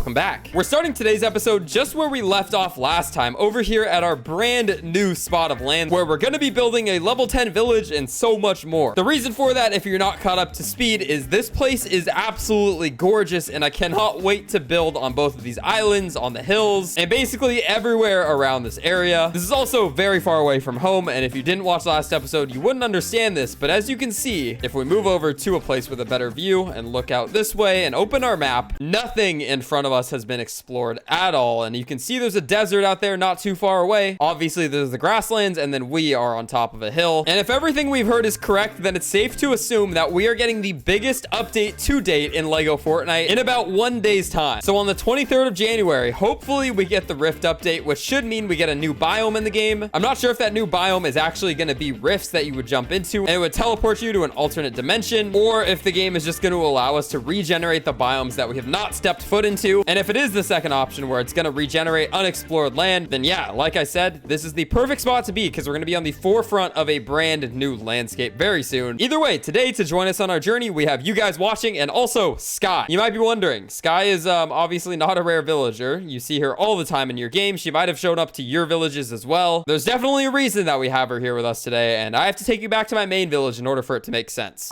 welcome back. We're starting today's episode just where we left off last time, over here at our brand new spot of land where we're going to be building a level 10 village and so much more. The reason for that, if you're not caught up to speed, is this place is absolutely gorgeous and I cannot wait to build on both of these islands, on the hills, and basically everywhere around this area. This is also very far away from home, and if you didn't watch last episode, you wouldn't understand this, but as you can see, if we move over to a place with a better view and look out this way and open our map, nothing in front of us has been explored at all, and you can see there's a desert out there not too far away. Obviously, there's the grasslands, and then we are on top of a hill, and if everything we've heard is correct, then it's safe to assume that we are getting the biggest update to date in LEGO Fortnite in about 1 day's time. So on the 23rd of January, hopefully we get the Rift update, which should mean we get a new biome in the game. I'm not sure if that new biome is actually going to be rifts that you would jump into and it would teleport you to an alternate dimension, or if the game is just going to allow us to regenerate the biomes that we have not stepped foot into. And if it is the second option where it's going to regenerate unexplored land, then yeah, like I said, this is the perfect spot to be because we're going to be on the forefront of a brand new landscape very soon. Either way, today to join us on our journey, we have you guys watching and also Sky. You might be wondering, Sky is obviously not a rare villager. You see her all the time in your game. She might have shown up to your villages as well. There's definitely a reason that we have her here with us today, and I have to take you back to my main village in order for it to make sense.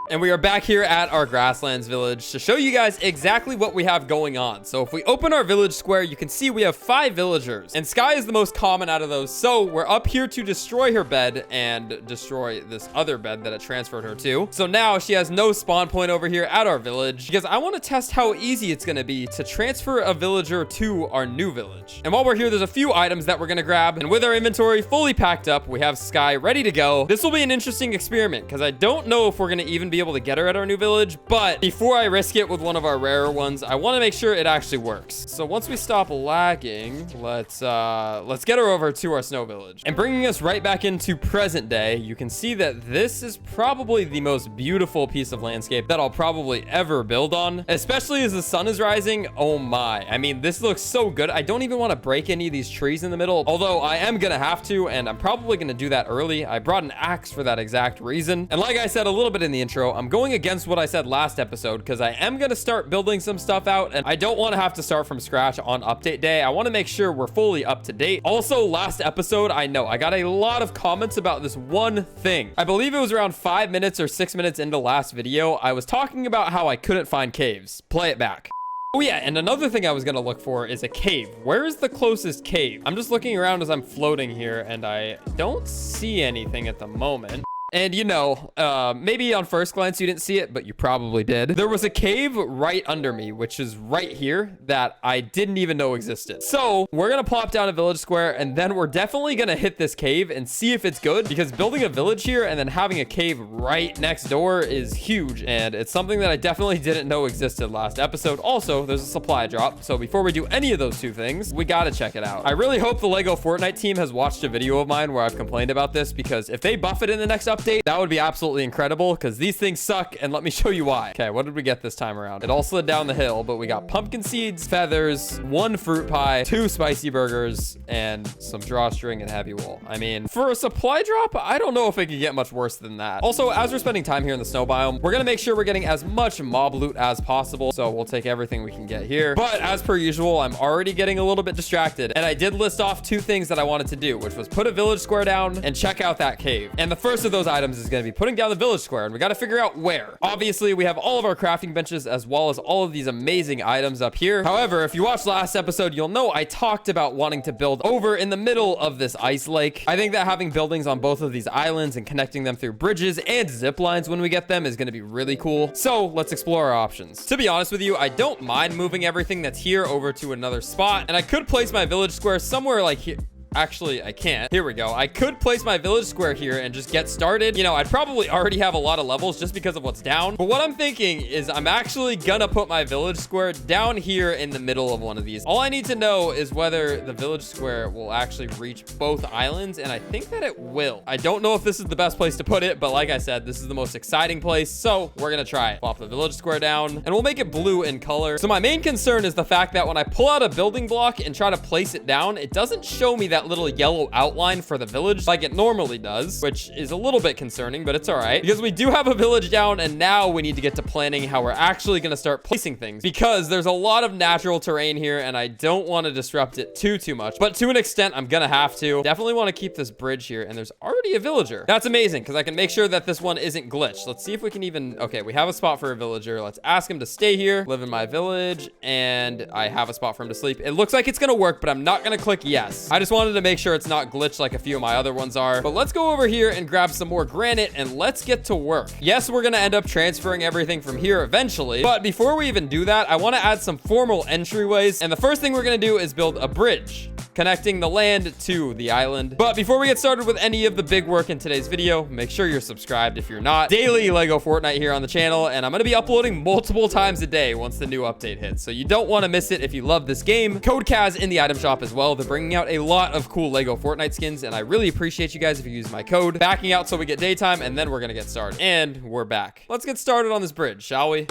And we are back here at our grasslands village to show you guys exactly what we have going on. So if we open our village square, you can see we have 5 villagers, and Sky is the most common out of those. So we're up here to destroy her bed and destroy this other bed that it transferred her to. So now she has no spawn point over here at our village because I want to test how easy it's going to be to transfer a villager to our new village. And while we're here, there's a few items that we're going to grab, and with our inventory fully packed up, we have Sky ready to go. This will be an interesting experiment because I don't know if we're going to even be able to get her at our new village, but before I risk it with one of our rarer ones, I want to make sure it actually works. So once we stop lagging, let's get her over to our snow village. And bringing us right back into present day, you can see that this is probably the most beautiful piece of landscape that I'll probably ever build on, especially as the sun is rising. Oh my, I mean, this looks so good. I don't even want to break any of these trees in the middle, although I am gonna have to, and I'm probably gonna do that early. I brought an axe for that exact reason. And like I said a little bit in the intro, I'm going against what I said last episode because I am going to start building some stuff out, and I don't want to have to start from scratch on update day. I want to make sure we're fully up to date. Also, last episode, I know I got a lot of comments about this one thing. I believe it was around 5 minutes or 6 minutes into last video. I was talking about how I couldn't find caves. Play it back. Oh yeah, and another thing I was going to look for is a cave. Where is the closest cave? I'm just looking around as I'm floating here, and I don't see anything at the moment. And you know, maybe on first glance you didn't see it, but you probably did. There was a cave right under me, which is right here, that I didn't even know existed. So we're gonna plop down a village square, and then we're definitely gonna hit this cave and see if it's good, because building a village here and then having a cave right next door is huge, and it's something that I definitely didn't know existed last episode. Also, there's a supply drop, so before we do any of those two things, we gotta check it out. I really hope the LEGO Fortnite team has watched a video of mine where I've complained about this, because if they buff it in the next update, that would be absolutely incredible, because these things suck, and let me show you why. Okay, what did we get this time around? It all slid down the hill, but we got pumpkin seeds, feathers, 1 fruit pie, 2 spicy burgers, and some drawstring and heavy wool. I mean, for a supply drop, I don't know if it could get much worse than that. Also, as we're spending time here in the snow biome, we're gonna make sure we're getting as much mob loot as possible, so we'll take everything we can get here. But as per usual, I'm already getting a little bit distracted, and I did list off 2 things that I wanted to do, which was put a village square down and check out that cave. And the first of those items is going to be putting down the village square, and we got to figure out where. Obviously, we have all of our crafting benches as well as all of these amazing items up here. However, if you watched last episode, you'll know I talked about wanting to build over in the middle of this ice lake. I think that having buildings on both of these islands and connecting them through bridges and zip lines when we get them is going to be really cool. So let's explore our options. To be honest with you, I don't mind moving everything that's here over to another spot, and I could place my village square somewhere like here. Actually, I can't. Here we go. I could place my village square here and just get started. You know, I'd probably already have a lot of levels just because of what's down. But what I'm thinking is I'm actually gonna put my village square down here in the middle of one of these. All I need to know is whether the village square will actually reach both islands, and I think that it will. I don't know if this is the best place to put it, but like I said, this is the most exciting place, so we're gonna try it. Plop the village square down, and we'll make it blue in color. So my main concern is the fact that when I pull out a building block and try to place it down, it doesn't show me that that little yellow outline for the village like it normally does, which is a little bit concerning, but it's all right because we do have a village down, and now we need to get to planning how we're actually going to start placing things because there's a lot of natural terrain here and I don't want to disrupt it too much, but to an extent I'm gonna have to. Definitely want to keep this bridge here, and there's already a villager. That's amazing because I can make sure that this one isn't glitched. Let's see if we can even, okay, we have a spot for a villager. Let's ask him to stay here, live in my village, and I have a spot for him to sleep. It looks like it's gonna work, but I'm not gonna click yes. I just wanted to make sure it's not glitched like a few of my other ones are. But let's go over here and grab some more granite and let's get to work. Yes, we're gonna end up transferring everything from here eventually, but before we even do that, I want to add some formal entryways, and the first thing we're gonna do is build a bridge connecting the land to the island. But before we get started with any of the big work in today's video, make sure you're subscribed if you're not. Daily Lego Fortnite here on the channel, and I'm going to be uploading multiple times a day once the new update hits, so you don't want to miss it if you love this game. Code Kaz in the item shop as well. They're bringing out a lot of cool Lego Fortnite skins, and I really appreciate you guys if you use my code. Backing out so we get daytime, and then we're going to get started. And we're back. Let's get started on this bridge, shall we?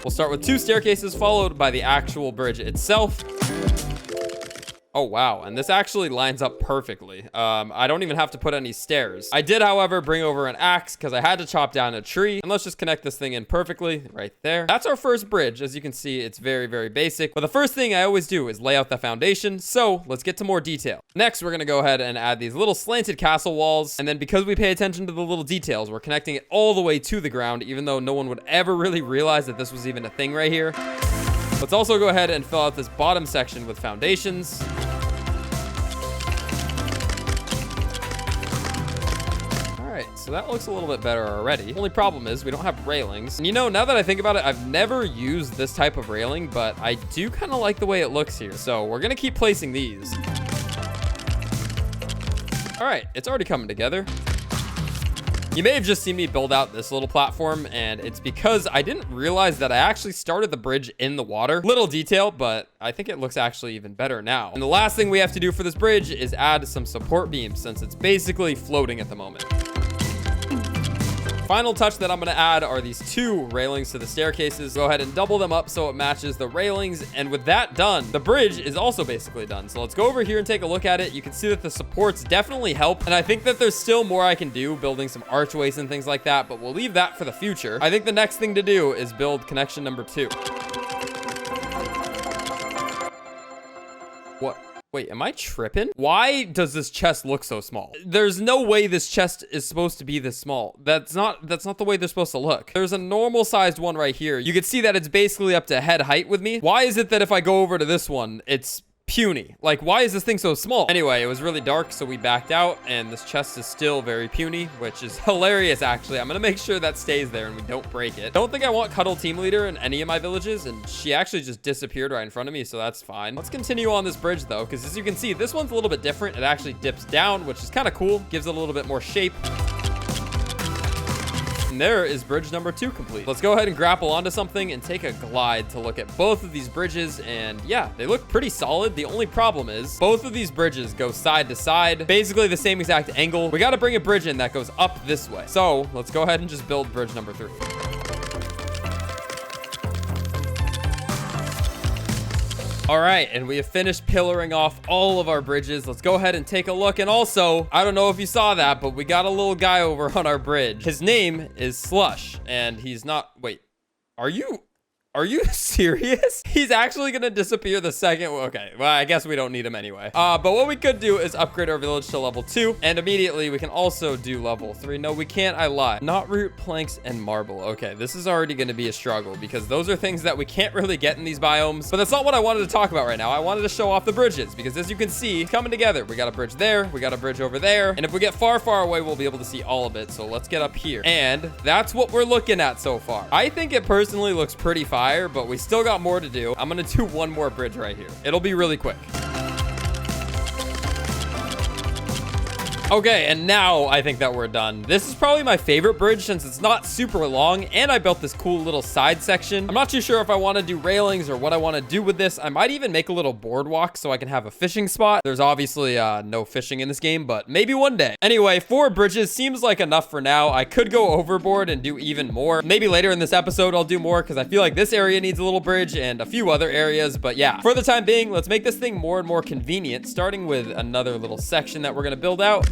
We'll start with 2 staircases followed by the actual bridge itself. Oh, wow. And this actually lines up perfectly. I don't even have to put any stairs. I did, however, bring over an axe because I had to chop down a tree. And let's just connect this thing in perfectly right there. That's our first bridge. As you can see, it's very basic. But the first thing I always do is lay out the foundation. So let's get to more detail. Next, we're going to go ahead and add these little slanted castle walls. And then because we pay attention to the little details, we're connecting it all the way to the ground, even though no one would ever really realize that this was even a thing right here. Let's also go ahead and fill out this bottom section with foundations. So that looks a little bit better already. Only problem is we don't have railings. And you know, now that I think about it, I've never used this type of railing, but I do kind of like the way it looks here. So we're going to keep placing these. All right, it's already coming together. You may have just seen me build out this little platform, and it's because I didn't realize that I actually started the bridge in the water. Little detail, but I think it looks actually even better now. And the last thing we have to do for this bridge is add some support beams since it's basically floating at the moment. Final touch that I'm going to add are these 2 railings to the staircases. Go ahead and double them up so it matches the railings. And with that done, the bridge is also basically done. So let's go over here and take a look at it. You can see that the supports definitely help. And I think that there's still more I can do building some archways and things like that, but we'll leave that for the future. I think the next thing to do is build connection number 2. What? Wait, am I tripping? Why does this chest look so small? There's no way this chest is supposed to be this small. That's not the way they're supposed to look. There's a normal sized one right here. You can see that it's basically up to head height with me. Why is it that if I go over to this one, it's puny? Like, why is this thing so small? Anyway, it was really dark, so we backed out, and this chest is still very puny, which is hilarious, actually. I'm gonna make sure that stays there and we don't break it. Don't think I want Cuddle Team Leader in any of my villages, and she actually just disappeared right in front of me, so that's fine. Let's continue on this bridge, though, because as you can see, this one's a little bit different. It actually dips down, which is kind of cool. Gives it a little bit more shape. And there is bridge number 2 complete. Let's go ahead and grapple onto something and take a glide to look at both of these bridges. And yeah, they look pretty solid. The only problem is both of these bridges go side to side, basically the same exact angle. We got to bring a bridge in that goes up this way. So let's go ahead and just build bridge number 3. All right, and we have finished pillaring off all of our bridges. Let's go ahead and take a look. And also, I don't know if you saw that, but we got a little guy over on our bridge. His name is Slush, and he's not... Wait, are you serious? He's actually gonna disappear the second. Okay, well, I guess we don't need him anyway. But what we could do is upgrade our village to level 2, and immediately we can also do level 3. No, we can't. I lied. Not root, planks, and marble. Okay, this is already gonna be a struggle because those are things that we can't really get in these biomes. But that's not what I wanted to talk about right now. I wanted to show off the bridges because, as you can see, it's coming together. We got a bridge there, we got a bridge over there, and if we get far away, we'll be able to see all of it. So let's get up here, and that's what we're looking at so far. I think it personally looks pretty fire, but we still got more to do. I'm gonna do one more bridge right here. It'll be really quick. Okay, and now I think that we're done. This is probably my favorite bridge since it's not super long, and I built this cool little side section. I'm not too sure if I want to do railings or what I want to do with this. I might even make a little boardwalk so I can have a fishing spot. There's obviously no fishing in this game, but maybe one day. Anyway, 4 bridges seems like enough for now. I could go overboard and do even more. Maybe later in this episode I'll do more because I feel like this area needs a little bridge and a few other areas. But yeah, for the time being, let's make this thing more and more convenient, starting with another little section that we're going to build out.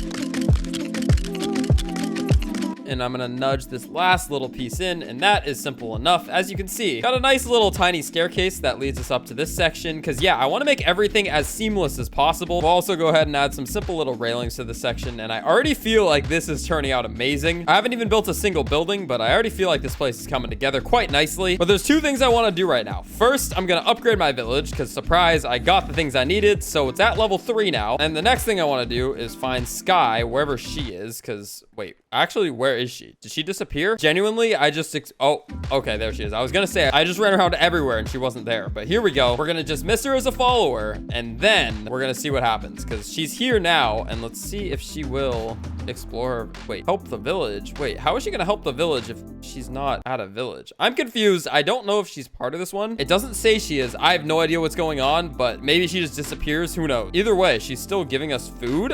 And I'm gonna nudge this last little piece in, and that is simple enough. As you can see, got a nice little tiny staircase that leads us up to this section, because yeah, I want to make everything as seamless as possible. We'll also go ahead and add some simple little railings to this section, and I already feel like this is turning out amazing. I haven't even built a single building, but I already feel like this place is coming together quite nicely. But there's 2 things I want to do right now. First, I'm gonna upgrade my village, because surprise, I got the things I needed, so it's at level 3 now. And the next thing I want to do is find Sky wherever she is, because wait, actually, where is she? Did she disappear? Genuinely, I just... oh, okay, there she is. I was gonna say, I just ran around everywhere and she wasn't there. But here we go. We're gonna just miss her as a follower, and then we're gonna see what happens, because she's here now, and let's see if she will explore... wait, help the village. Wait, how is she gonna help the village if she's not at a village? I'm confused. I don't know if she's part of this one. It doesn't say she is. I have no idea what's going on, but maybe she just disappears. Who knows? Either way, she's still giving us food.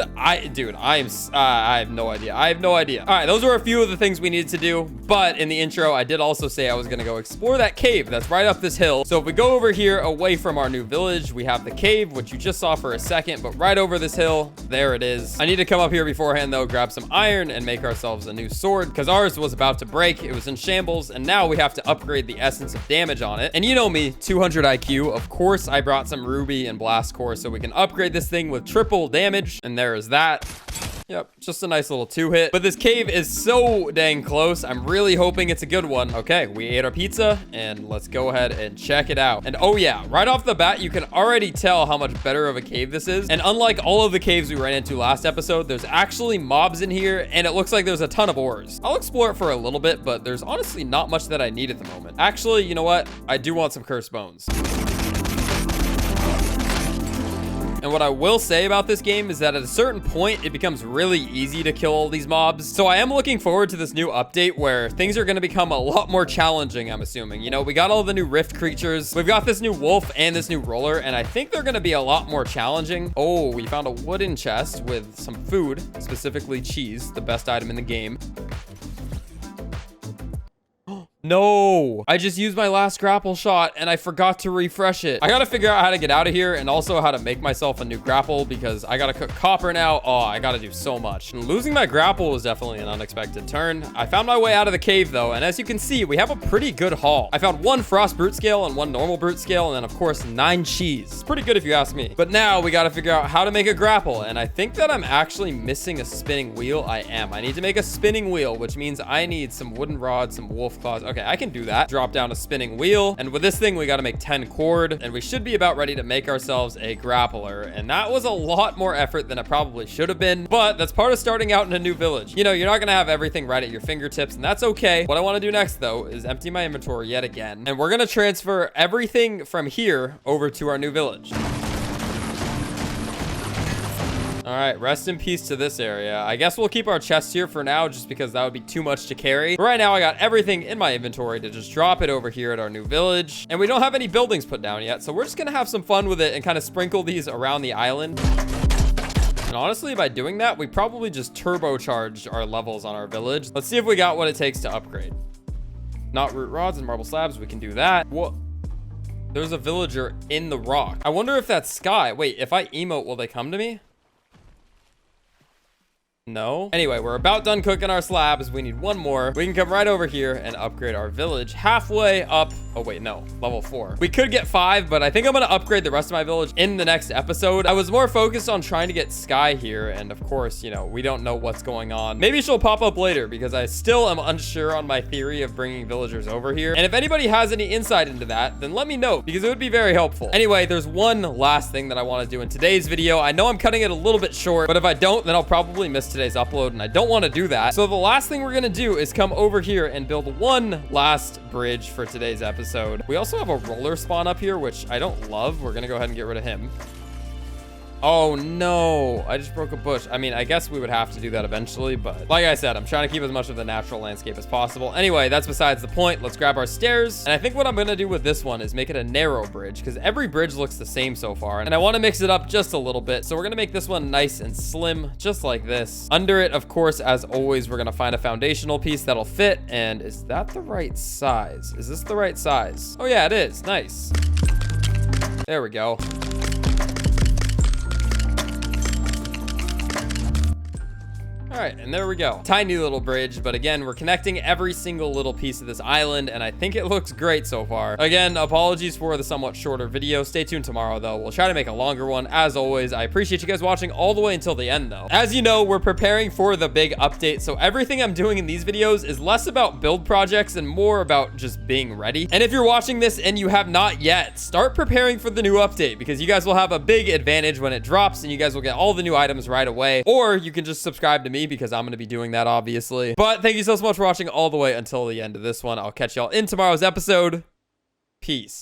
Dude, I have no idea. I have no idea. All right, those were a few of the things we needed to do, but in the intro, I did also say I was gonna go explore that cave that's right up this hill. So if we go over here away from our new village, we have the cave, which you just saw for a second, but right over this hill, there it is. I need to come up here beforehand though, grab some iron and make ourselves a new sword, because ours was about to break. It was in shambles, and now we have to upgrade the essence of damage on it. And you know me, 200 IQ. Of course, I brought some ruby and blast core so we can upgrade this thing with triple damage, and there is that. Yep, just a nice little 2-hit. But this cave is so dang close. I'm really hoping it's a good one. Okay, we ate our pizza, and let's go ahead and check it out. And oh yeah, right off the bat, you can already tell how much better of a cave this is. And unlike all of the caves we ran into last episode, there's actually mobs in here, and it looks like there's a ton of ores. I'll explore it for a little bit, but there's honestly not much that I need at the moment. Actually, you know what? I do want some cursed bones. And what I will say about this game is that at a certain point, it becomes really easy to kill all these mobs. So I am looking forward to this new update where things are going to become a lot more challenging, I'm assuming. You know, we got all the new rift creatures. We've got this new wolf and this new roller, and I think they're going to be a lot more challenging. Oh, we found a wooden chest with some food, specifically cheese, the best item in the game. No, I just used my last grapple shot and I forgot to refresh it. I gotta figure out how to get out of here, and also how to make myself a new grapple, because I gotta cook copper now. Oh, I gotta do so much. And losing my grapple was definitely an unexpected turn. I found my way out of the cave though, and as you can see, we have a pretty good haul. I found 1 frost brute scale and 1 normal brute scale, and then of course 9 cheese. It's pretty good if you ask me. But now we gotta figure out how to make a grapple, and I think that I'm actually missing a spinning wheel. I am. I need to make a spinning wheel, which means I need some wooden rods, some wolf claws. Okay, I can do that. Drop down a spinning wheel, and with this thing we got to make 10 cord, and we should be about ready to make ourselves a grappler. And that was a lot more effort than it probably should have been, but that's part of starting out in a new village. You know, you're not gonna have everything right at your fingertips, and that's okay. What I want to do next though is empty my inventory yet again, and we're gonna transfer everything from here over to our new village. All right, rest in peace to this area. I guess we'll keep our chest here for now, just because that would be too much to carry. But right now, I got everything in my inventory to just drop it over here at our new village. And we don't have any buildings put down yet, so we're just gonna have some fun with it and kind of sprinkle these around the island. And honestly, by doing that, we probably just turbocharged our levels on our village. Let's see if we got what it takes to upgrade. Not root rods and marble slabs, we can do that. What? There's a villager in the rock. I wonder if that's Sky. Wait, if I emote, will they come to me? No. Anyway, we're about done cooking our slabs. We need 1 more. We can come right over here and upgrade our village halfway up. Oh wait, no, level 4. We could get 5, but I think I'm gonna upgrade the rest of my village in the next episode. I was more focused on trying to get Sky here, and of course, you know, we don't know what's going on. Maybe she'll pop up later, because I still am unsure on my theory of bringing villagers over here. And if anybody has any insight into that, then let me know, because it would be very helpful. Anyway, there's one last thing that I want to do in today's video. I know I'm cutting it a little bit short, but if I don't, then I'll probably miss today's upload, and I don't want to do that. So the last thing we're gonna do is come over here and build 1 last bridge for today's episode. We also have a roller spawn up here, which I don't love. We're gonna go ahead and get rid of him. Oh no, I just broke a bush. I mean, I guess we would have to do that eventually, but like I said, I'm trying to keep as much of the natural landscape as possible. Anyway, that's besides the point. Let's grab our stairs. And I think what I'm gonna do with this one is make it a narrow bridge, because every bridge looks the same so far. And I want to mix it up just a little bit. So we're gonna make this one nice and slim, just like this. Under it, of course, as always, we're gonna find a foundational piece that'll fit. And is that the right size? Is this the right size? Oh yeah, it is. Nice. There we go. All right, and there we go. Tiny little bridge, but again, we're connecting every single little piece of this island, and I think it looks great so far. Again, apologies for the somewhat shorter video. Stay tuned tomorrow, though. We'll try to make a longer one. As always, I appreciate you guys watching all the way until the end, though. As you know, we're preparing for the big update, so everything I'm doing in these videos is less about build projects and more about just being ready. And if you're watching this and you have not yet, start preparing for the new update, because you guys will have a big advantage when it drops, and you guys will get all the new items right away. Or you can just subscribe to me, because I'm going to be doing that, obviously. But thank you so much for watching all the way until the end of this one. I'll catch y'all in tomorrow's episode. Peace.